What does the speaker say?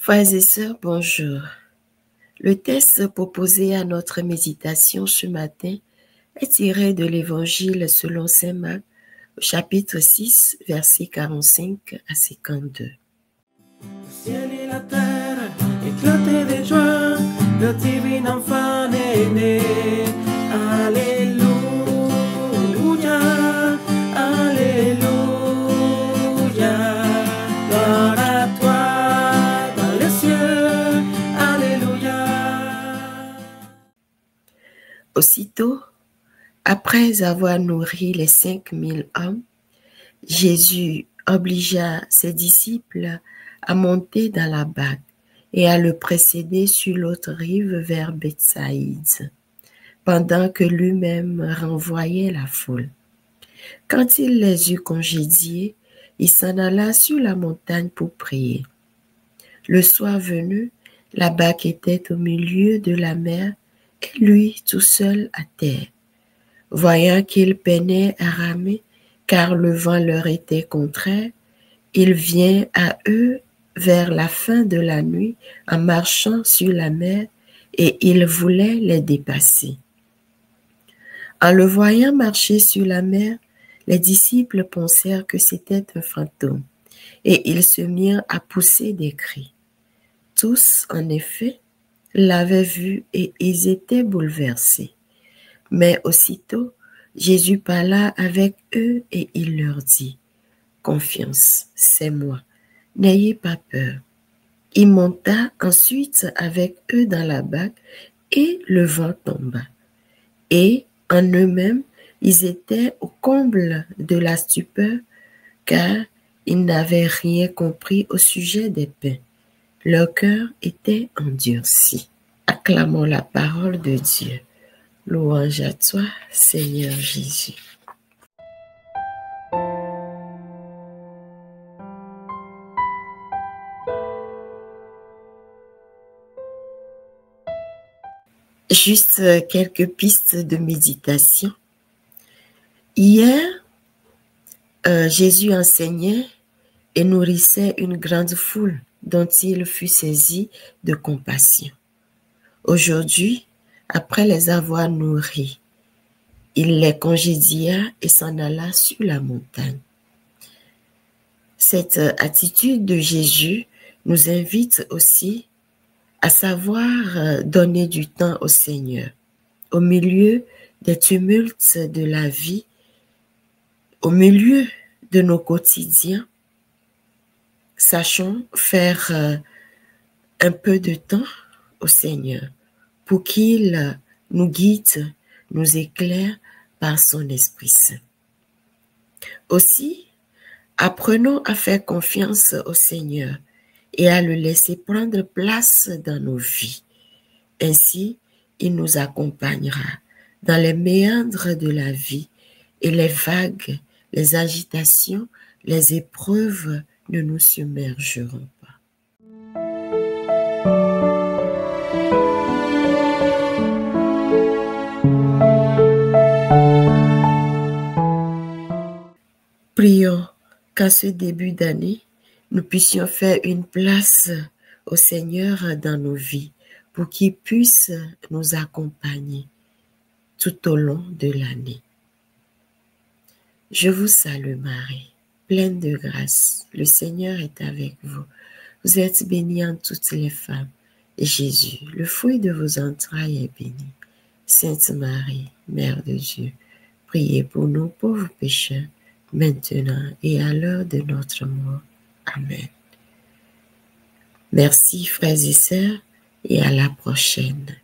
Frères et sœurs, bonjour. Le texte proposé à notre méditation ce matin est tiré de l'Évangile selon saint Marc, au chapitre 6, versets 45 à 52. Le ciel et la terre éclataient de joie, le divin enfant est né. Alléluia, Alléluia. Gloire à toi dans les cieux, Alléluia. Aussitôt, après avoir nourri les 5000 hommes, Jésus obligea ses disciples à monter dans la barque et à le précéder sur l'autre rive vers Bethsaïde, pendant que lui-même renvoyait la foule. Quand il les eut congédiés, il s'en alla sur la montagne pour prier. Le soir venu, la barque était au milieu de la mer et lui tout seul à terre. Voyant qu'il peinait à ramer, car le vent leur était contraire, il vient à eux vers la fin de la nuit en marchant sur la mer et il voulait les dépasser. En le voyant marcher sur la mer, les disciples pensèrent que c'était un fantôme et ils se mirent à pousser des cris. Tous, en effet, l'avaient vu et ils étaient bouleversés. Mais aussitôt, Jésus parla avec eux et il leur dit, « Confiance, c'est moi, n'ayez pas peur. » Il monta ensuite avec eux dans la barque et le vent tomba. Et en eux-mêmes, ils étaient au comble de la stupeur car ils n'avaient rien compris au sujet des pains. Leur cœur était endurci. Acclamons la parole de Dieu. Louange à toi, Seigneur Jésus. Juste quelques pistes de méditation. Hier, Jésus enseignait et nourrissait une grande foule dont il fut saisi de compassion. Aujourd'hui, après les avoir nourris, il les congédia et s'en alla sur la montagne. Cette attitude de Jésus nous invite aussi à savoir donner du temps au Seigneur. Au milieu des tumultes de la vie, au milieu de nos quotidiens, sachons faire un peu de temps au Seigneur pour qu'il nous guide, nous éclaire par son Esprit Saint. Aussi, apprenons à faire confiance au Seigneur et à le laisser prendre place dans nos vies. Ainsi, il nous accompagnera dans les méandres de la vie et les vagues, les agitations, les épreuves ne nous submergeront pas. Prions qu'en ce début d'année, nous puissions faire une place au Seigneur dans nos vies pour qu'il puisse nous accompagner tout au long de l'année. Je vous salue Marie, pleine de grâce, le Seigneur est avec vous. Vous êtes bénie en toutes les femmes, et Jésus, le fruit de vos entrailles, est béni. Sainte Marie, Mère de Dieu, priez pour nous pauvres pécheurs, maintenant et à l'heure de notre mort. Amen. Merci frères et sœurs, et à la prochaine.